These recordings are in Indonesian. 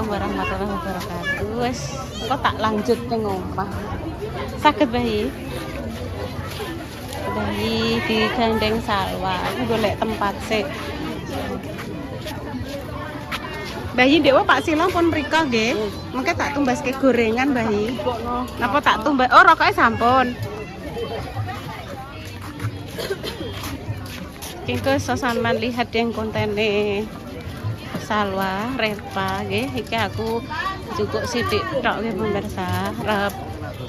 Assalamualaikum warahmatullahi wabarakatuh. Wes, kok tak lanjut ning omah. Saged bayi. Bayi digandeng Salwa. Aku golek tempat sih. Bayi dewa Pak Sila pun mriko nggih. Mengke tak tumbaske gorengan bayi. Napa tak tumbas? Oh, rokoke sampun. Kengko sampean lihat yang kontene Salwa, Repa nggih. Iki aku cukup sithik tok nggih pemirsa. Arep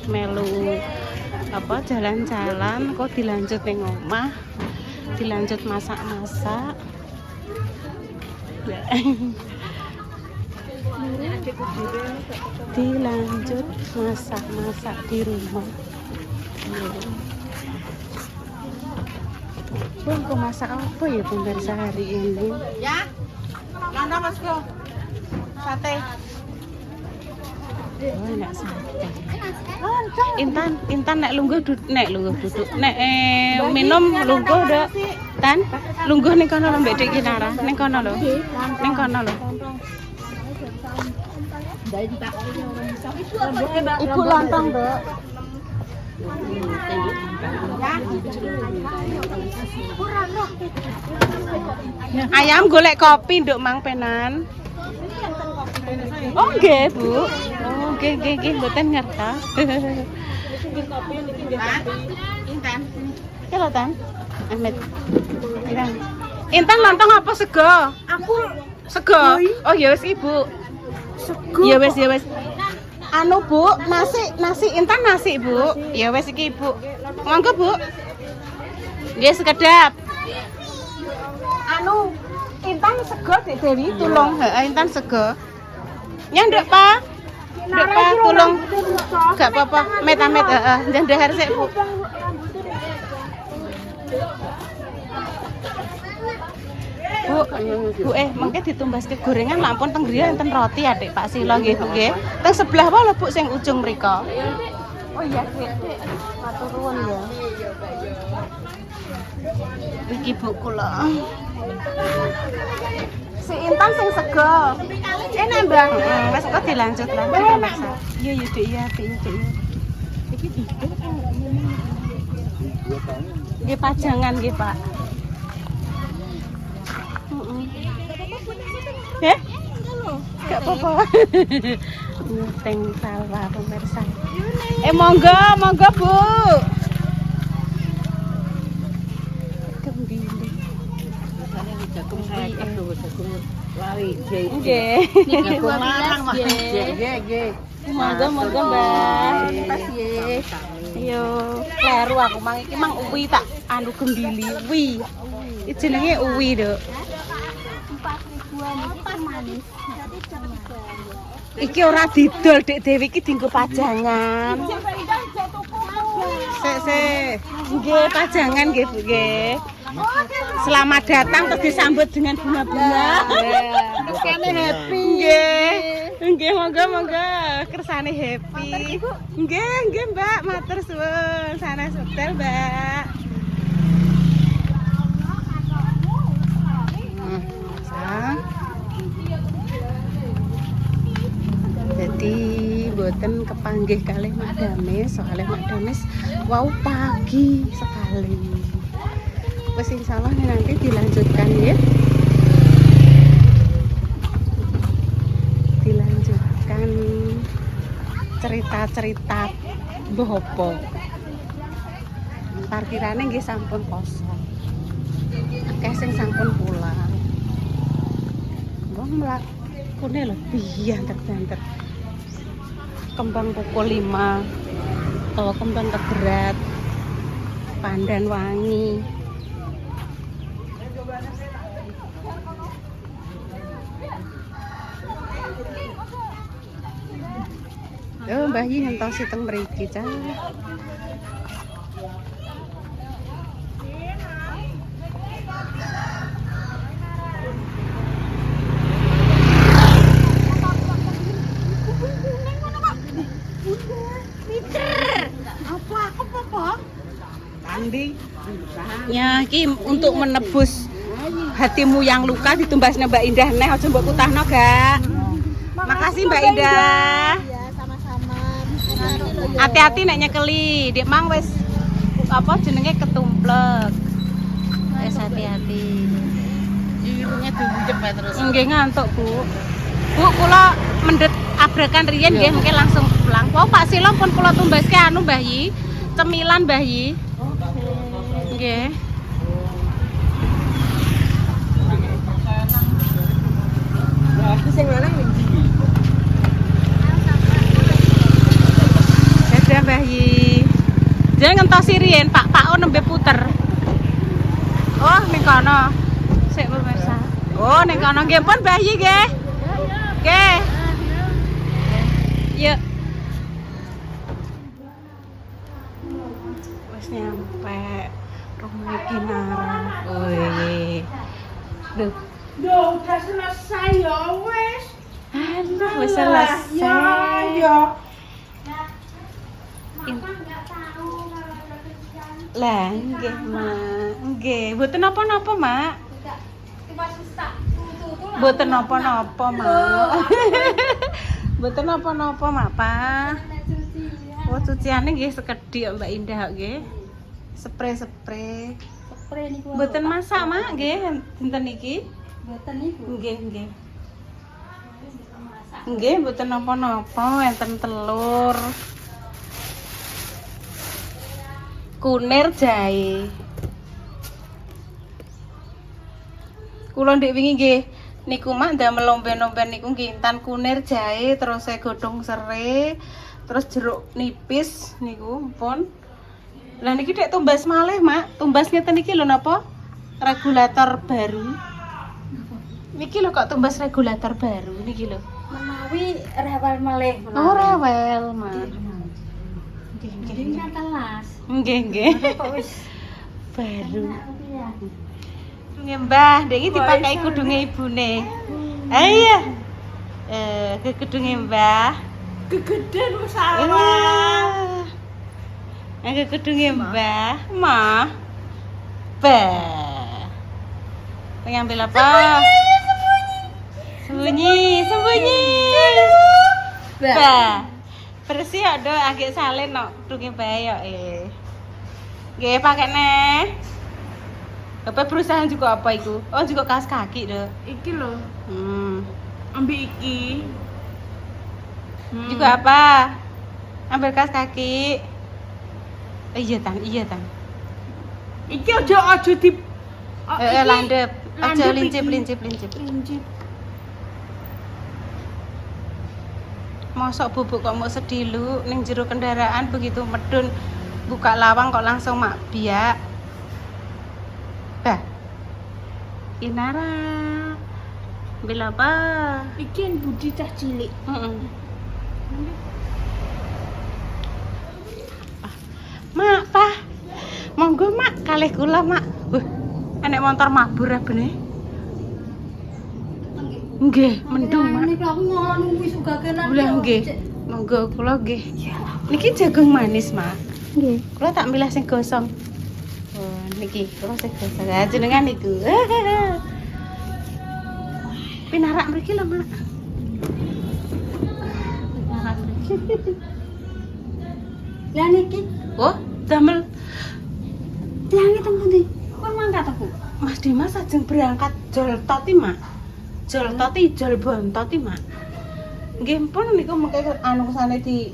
melu apa jalan-jalan kok dilanjut ning omah. Dilanjut masak-masak. Dilanjut masak-masak di rumah. Bang, masak apa ya pemirsa hari ini? Ya, nanda Bosku, sate. Oh, enak sate. Intan nek lungguh duduk, nek minum lungguh dak. Tan, lungguh ning kono lho Mbak Dik Kinara, ning kono lho. Ning kono lho. Ibu lontong, Mbak. Ayam golek kopi nduk Mang Penan. Oh nggih, Bu. Oh nggih mboten ngertos. Intan. Iki lho, Tan. Ahmed. Intan lontong apa sego? Aku Sego. Oh ya wis Ibu. sego. Ya wis. Anu Bu, nasi Intan nasi Bu. Ya wis iki Ibu. Monggo Bu. Nggih sekedap. Anu Intan sego Dik Dewi tulung. Heeh Intan sego. Ya nduk Pak. Nduk Pak tulung. Gak apa-apa. Met-met heeh. Ndahar sik Bu. Bu, mengke ditumbaske gorengan lampun teng griya enten roti adik Pak Sila nggih Bu nggih. Teng sebelah wae lho Bu sing ujung mriko. Oh iya, Dik. Matur nuwun ya. Iki Bu kula. Si Intan sing sego. Nembang. Wes kok dilanjut Mas. Iya Dik ya, Dik. Iki dikit. Nggih pajangan nggih Pak. Gak apa-apa. Teng Salwa pemirsa. Monggo Bu. Kembili. Nggih. Monggo Mbak. Pas ye. Yo, kleru aku mang iki mang uwi tak anu gembili. Uwi. Iki jenenge uwi, Dok. 4.000-an itu manis. Iki ora didol Dik Dewi iki dienggo pajangan. Sik. Nggih pajangan nggih Bu nggih. Selamat datang terus disambut dengan bunga-bunga. Kersane happy. Nggih monggo kersane happy. Nggih Mbak, matur suwun. Sanes hotel, Mbak. Jadi boten kepanggih kalih Madamis, soalnya Madamis wow pagi sekali. Wes insyaallah nanti dilanjutkan ya. Dilanjutkan cerita-cerita bohopo. Parkirannya nggih sampun kosong. Akeh sing sampun pulang. Wong mlakune lho biyantet-yantet. Kembang pukul 5 atau kembang keberat pandan wangi Mbah Yi ngentosi teng mriki cah. Ya, iki untuk menebus hatimu yang luka ditumbasnya Mbak Indah neh aja mbok kutahno, Gak. Makasih Mbak Indah. Ya, sama-sama. Hati-hati nek nyekeli. Dik mang wis apa jenenge ketumplek. Wis hati-hati. Irunya dulu cepet terus. Nggih ngantuk, Bu. Bu, kula mendhet abrakan riyen nggih mungkin langsung pulang. Wah, Pak Silom pun kula tumbaske anu Mbah Yi, cemilan Mbah Yi. Nggih. Sing lanang ndi? Dadah Mbah Yi. Jangan ngentosi riyen, Pak O nembe puter. Oh, ning kono. Sik pemirsa. Oh, ning kono nggih pun Mbah Yi nggih. Nggih. Yuk. Wis nyampe rumah Kinara. Wih. Duh. Duh, udah selesai ya wis. Aduh, wis selesai. Ya. Lah, nggih, Mak. Nggih, mboten napa-napa, Mak. Mboten napa-napa, Mak. Mboten napa-napa, Mak, Pak. Oh, cuciane nggih sekedhik Mbak Indah nggih. Spray-spray. Spray niku. Mboten masak, Mak, nggih, dinten iki. Mboten niku. Nggih, nggih. Nggih, mboten napa-napa, enten telur. Kunir jahe. Kula ndek wingi nggih niku mak ndamel lomben-lomben niku nggih intan kunir jahe terus saya godhong serai terus jeruk nipis niku pun. Lah niki dek tumbas malih, Mak. Tumbas ngeten iki lho napa? Regulator baru. Niki lho kok tumbas regulator baru niki lho. Menawi rewel malih. Oh, rewel, Mak. Nggih, Jadi nggih. kan kelas. Nggih, nggih. Kok wis Baru. ya. Nggih, Mbah, ndek iki dipakai kudunge ibune. Iya. Ke kudunge Mbah. Gegeden wis Ke kudunge Mbah, Mah. Bah. Pengen ambil apa? Sembunyi, sembunyi. Bah. Bersih ada agak salin no, kudunge Mbah yo Nggih, pakai neh. Bapak berusaha juga apa itu? Oh, juga kaos kaki deh. Iki lho, Ambil iki. juga apa? Ambil kaos kaki. Iya tan. Iki aja di Landep. Aja landep lincip. Lincip. Mosok bubuk kok mau sedilu ning jero kendaraan begitu medun buka lawang kok langsung mak biak. Bah. Kinara. Ambil apa? Iki yang budi cah cilik. Mak, Pak. Monggo, Mak, kalih kula, Mak. Enek motor mabur bene. Nggih, mendung, Mak. Nek aku ngono wis uga kenan. Kula nggih. Monggo kula nggih. Niki jagung manis, Mak. Nggih. Kula tak milah sing gosong. Oh, niki kula sing gosong. Ha jenengan niku. Pinarak mriki lho, Mak. Pinarak mriki. Lah niki, Oh, damel tiange teng pundi? Kon mangkat aku. Mas Dimas ajeng berangkat jol toti, Mak. Jol toti, jol bontoti, Mak. Nggih pun niku mengke anu kesane di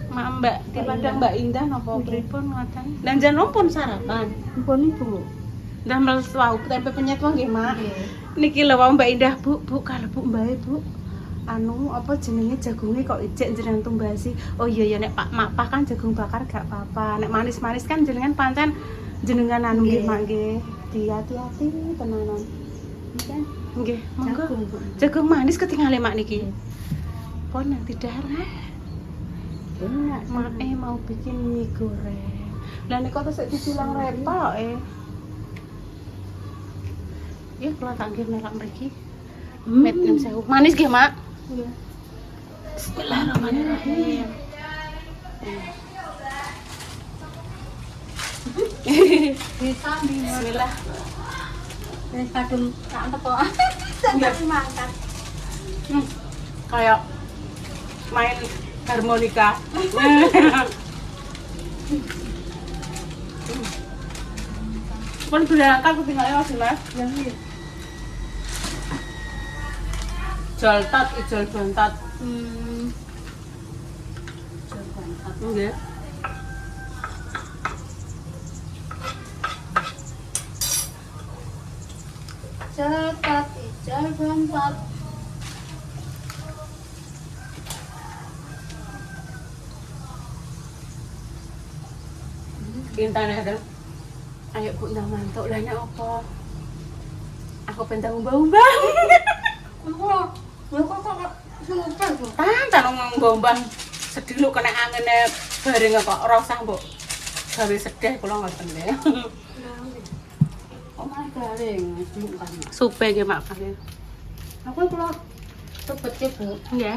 Mbak di Padang Mbak Indah napa pripun ngoten. Dan jan pun sarapan. Pun ibu. Damel wau tempe penyet wae nggih, Mak. Niki lho wau Mbak Indah, Bu, kalau Bu mbae, Bu. Anu apa jenenge jagunge kok ijek jenengan tumbasi. Oh iya ya nek Pak Mak Pak kan jagung bakar gak apa-apa. Nek manis-manis kan jenengan pancen jenengan anu nggih, Mak nggih. Hati-hati tenanan. Nggih, monggo. Jagung manis ketinggalan Mak niki. Pon nanti dahar, Mak. Enak. Mak mau bikin mie goreng. Lah nek kok sik dicilang repot Ya, kalau tak nggih merah mriki. Met nem sewu. Manis nggih, Mak? Iya. Bismillahirrahmanirrahim. Bismillah. Wis kadung tak teko. Tak mangkat. kayak main harmonika. Pun sudah aku tinggalnya masih mas. Joltat, ijol bontat. Ijol bontat. Enggak. Cetat, ijal bontot. Intan ada. Ayo Bu ndak mantuk lah nek apa. Aku pengen umbang-umbang. Kok super tuh. Tan umbang-umbang. Sedih lu kena angin bareng kok ora usah mbok. Gawe sedih kula ngoten nggih. Kok malah garing kan. Supe nggih Mak Pak. Aku kula tebet Bu. Nggih.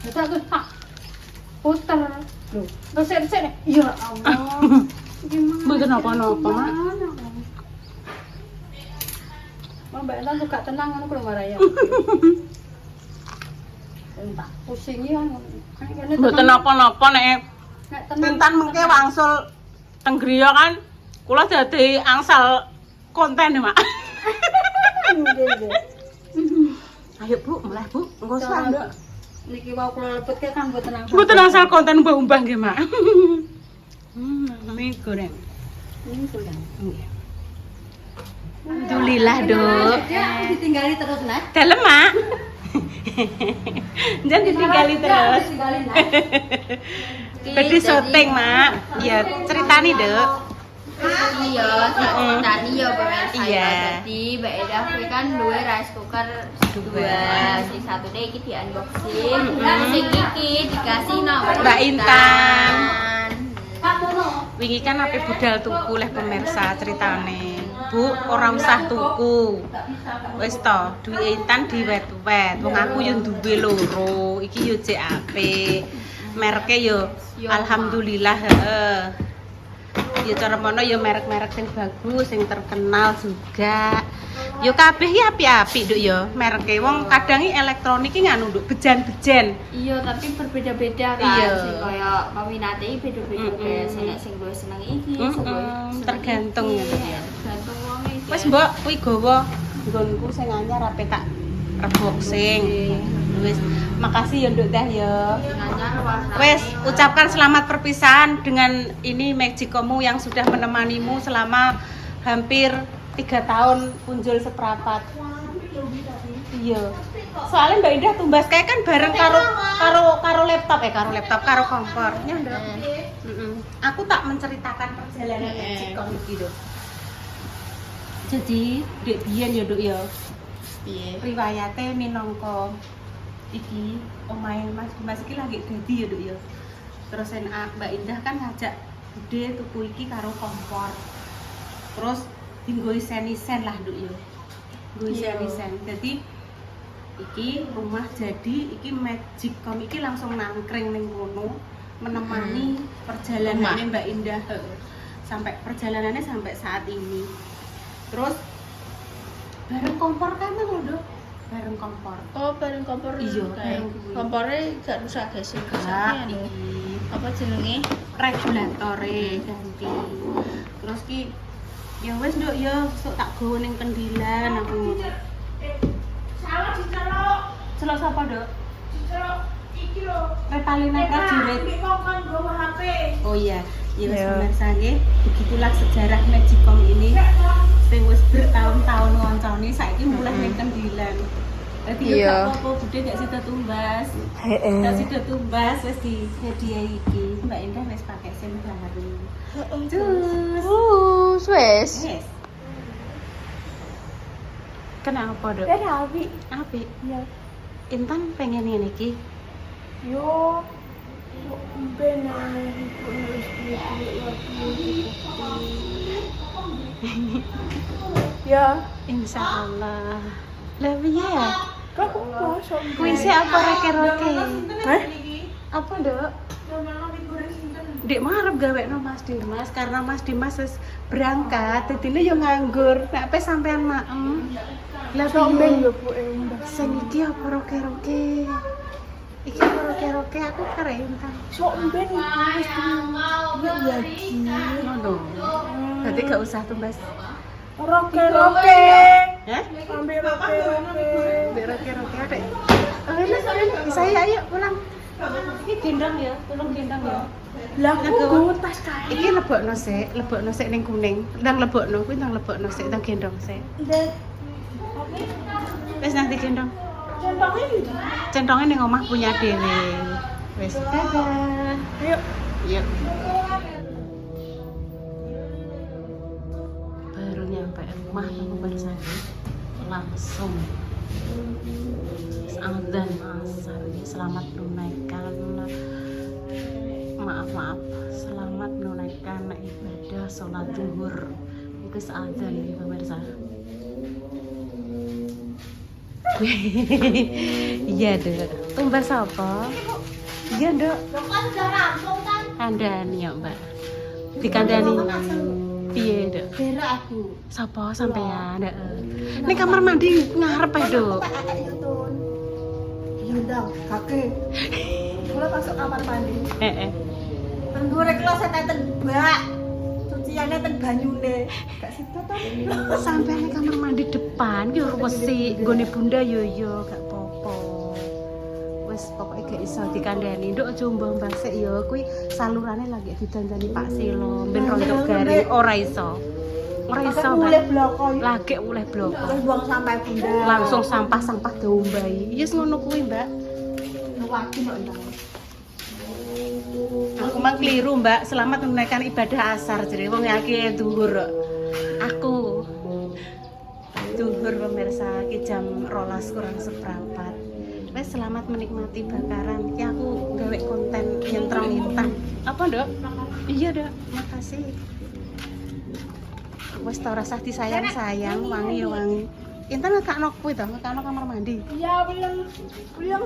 Terus aku tak puter. Loh, terus ya Allah. Gimana? Mboten napa-napa, Mak. Mbak Intan tuh gak tenang kan kalau marah ya. Tak pusing ya. Mboten napa-napa nek Intan mengke wangsul teng griya kan kula dadi angsal konten Mak. Ayo Bu, mulai Bu. Engko sandok. Niki mau kula lebetke kan mboten angsal. Mboten angsal konten mbah-mbah nggih, Mak. Mie goreng. Ini goreng. Nggih. Alhamdulillah, Dok. Ya, ditinggali terus, Nak. Dalem, Mak. Jangan ditinggali terus. Ditinggalin, Nak. Jadi syuting, Mak. Ya, ceritani, Dok. Iya, tadi ya bener saya Iya. tadi Mbak Eda kuwi kan duwe rice cooker dua, sing satu deh iki di unboxing, sing iki dikasih nang Mbak Intan. Wingi kan ape budal tuku leh pemirsa ceritane. Bu, ora usah tuku. Wis to, duwe Intan diwet-wet. Wong aku yo duwe loro. Iki yo jek apik. Merke yo alhamdulillah heeh. Ya cara mono ya merek-merek sing bagus, sing terkenal juga. Yo kabeh ya apik-apik, Duk ya. Mereke wong kadang iki elektronik iki nganu, Duk, bejan-bejan. Iya, tapi berbeda-beda kan. Iya. Sing kaya peminate iki beda-beda kayak sing luwih seneng iki, sing luwih seneng Tergantung iki. ya, ya. Tergantung wong iki. Wis mbok kuwi gawa nggonku sing anyar ape tak reboxing. Wis, makasih ya Nduk Teh ya. Anyar warna. Wes, ucapkan selamat perpisahan dengan ini Magicommu yang sudah menemanimu selama hampir 3 tahun punjul seprapat. Iya. Soalnya Mbak Indah tumbas kayak kan bareng karo laptop karo kompor. Nyandok. Aku tak menceritakan perjalanan Magicom gitu. Jadi, Dek biyen ya, Duk ya. Piye? Riwayate minangka iki omahe Mas iki lagi dadi ya Duk ya. Terus Mbak Indah kan ngajak Bude tuku iki karo kompor. Terus dinggo isen-isen lah Duk ya. Nggo isen-isen. Dadi iki rumah jadi iki Magicom iki langsung nangkring ning kono menemani perjalanannya Mbak Indah. Sampai perjalanannya sampai saat ini. Terus bareng kompor kan lho, Duk. Bareng kompor. Oh, bareng kompor. Iya, kayak bareng kuwi. kompornya gak rusak guys. Enggak, Anu. iki Apa jenenge? regulatore ganti. Terus ki ya wis Nduk ya sok tak gowo ning pendilan aku ngono. Salah dicelok. Celok sapa, Duk? Dicelok iki lho. Repalina prajurit. Kan gowo HP. Oh iya, ya wis pemirsa nggih. Begitulah sejarah Magicom ini. Sing wis bertahun-tahun ngonconi saiki mulai ning kendilan. Dadi yo gak apa-apa Bude gak sida tumbas. Gak sida tumbas wis dihadiahi iki. Mbak Indah wis pakai SIM baru. Terus wes. Yes. Kenapa, Dok? Apik. Apik. Ya. Intan pengen ngene iki. Yo. Benar nulis ya, Insya Allah. Lah piye ya? kok kosong. Kuwi sih apa roke-roke? Hah? Apa, Dok? Dek marep gawekno Mas Dimas karena Mas Dimas wis berangkat, dadine yo nganggur. Nek pe sampean maem. Lah Sombeng piye? yo Bu Endah. Sing iki apa roke-roke? roke aku keren ta. Sok ben wis lagi. Ngono. Dadi gak usah tumbas. Roke. Hah? Ambil roke. Mbak roke adek. Bisa ya, ayo pulang. Ini gendong ya, tolong gendong ya. Lah aku nggo tas kae. Iki lebokno sik ning kuning. Ndang lebokno kuwi ndang lebokno sik, ndang gendong sik. Ndek. Wis nanti gendong. Contohnya gitu. Centongnya ning omah punya dhewe. Wis dadah. Yuk. Yuk. Baru nyampe rumah pemirsa langsung azan asar. Selamat menunaikan selamat menunaikan ibadah sholat zuhur. Itu azan nih pemirsa. Iya dek, tumbas apa? Iya dek. Kandani ya mbak. Dikandani. Piye dek? Berak aku. Sapa sampean? Ini kamar mandi ngarep ae dek. Iya dong, kakek. Mulai masuk kamar mandi. Heeh. Goreng lo saya tebak. Cuciannya ten banyune. Gak situ to. Sampai ning kamar mandi depan ki resik, nggone bunda yo gak apa-apa. Wis pokoke gak iso dikandani. Nduk aja mbah-mbah sik ya, kuwi salurane lagi didandani Pak Silo, ben rontok garing ora iso. Ora iso, mulai Mbak. bloko. Lagi mulai blok. Terus buang sampah bunda. Langsung sampah-sampah diombahi. Yes ngono kuwi, Mbak. Wajib kok ndang. Aku mang keliru, Mbak. Selamat menunaikan ibadah asar jere wong iki zuhur. Aku zuhur pemirsa ki jam 12 kurang seperempat. Wes selamat menikmati bakaran. Ki aku gawe konten nyentrong-nyentang. Apa, Dok? Iya, Dok. Makasih. Wes ta rasah disayang-sayang, wangi ya wangi. Intan ngekakno kuwi to, ngekakno kamar mandi. Iya, belum, belum.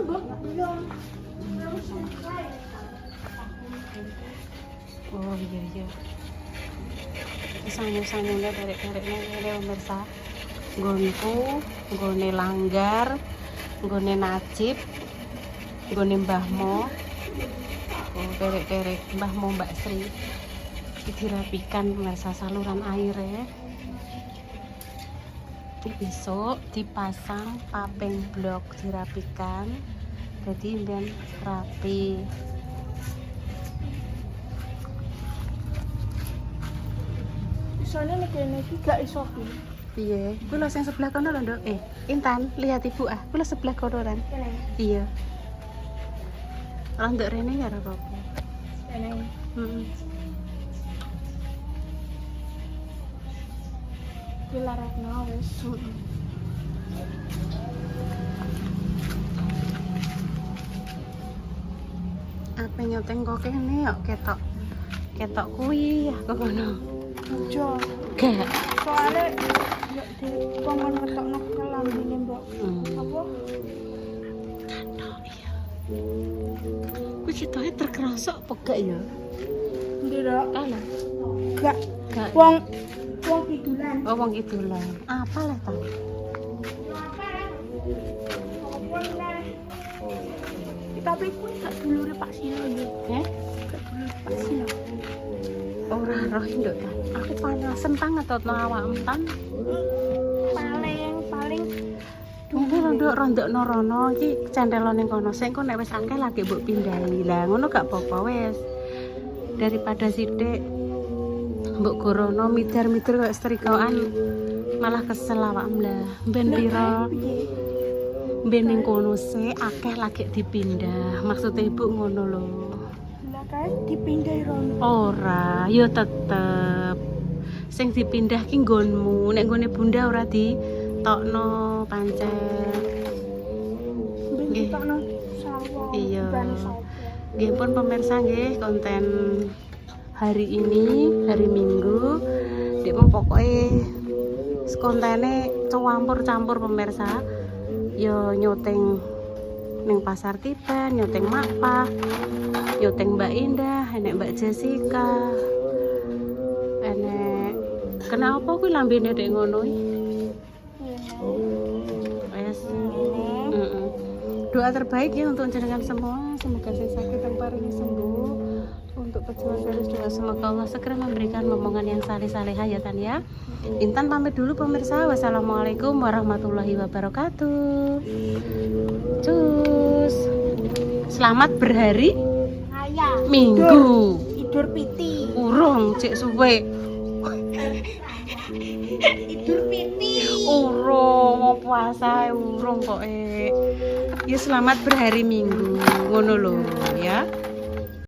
Oh iya. Sanyung-sanyungnya derek-dereknya ini pemirsa. Nggonku, nggone Langgar, nggone Najib, nggone Mbah Mo. Oh derek-derek Mbah Mo Mbak Sri. Dirapikan pemirsa saluran airnya. Besok dipasang paping blok dirapikan. Jadi ben rapi. Soalnya nek kene iki gak iso ki. Piye? Kula sing sebelah kono lho, Nduk. Intan, lihat Ibu ah. Kula sebelah kono kan. Kene. Iya. Orang nduk rene ya ora apa-apa. Kene. Heeh. Dilarakno wis. Apa nyoteng kok kene yo ketok kuwi ya kok kono. Ojo. Gak. Soalnya ya di kongon ketokno kelambine mbok. Apa? Ketok iya. Kuwi citoke terkerosok apa gak ya? Ndirok. Alah. Gak. Gak. Wong kidulan. Oh wong kidulan. Apa lah ta? Tapi kuwi gak dulure Pak Silo ya. Gak dulure Pak Silo. Ora roh nduk ta. Aku panasen banget to awakmu tan. Paling Ini rondok norono iki cendelo ning kono. Sing kok nek wis akeh lagi mbok pindahi. Lah ngono gak apa-apa wis. Daripada sithik mbok gorono midar-midar kok setrikoan malah kesel awakmu lah. Ben pira? Ben ning kono sik akeh lagi dipindah. Maksudnya Ibu ngono lho. lah kae dipindahi rono. Ora, yo tetep sing dipindah ki nggonmu. Nek nggone Bunda ora ditokno pancen. Ben Nggih. ditokno sawo. Iya. ban sawo. Nggih pun pemirsa nggih konten hari ini, hari Minggu. Dik mong pokoke kontene campur-campur pemirsa. Yo nyoteng ning Pasar Tiban, nyoteng Mapah, nyoteng Mbak Indah, enek Mbak Jessica. Enek kenapa kuwi lambene dek ngono iki? Wes. Doa terbaik ya untuk jenengan semua. semoga saya sakit yang paling sembuh. Untuk pejuang garis juga semoga Allah segera memberikan momongan yang saleh-salehah ya Tan ya. Intan pamit dulu pemirsa. Wassalamualaikum warahmatullahi wabarakatuh. Cus. Selamat berhari Raya. Minggu. Tidur piti. Urung cek suwe. Tidur piti. Urung mau puasa urung kok. Ya selamat berhari Minggu ngono lho ya.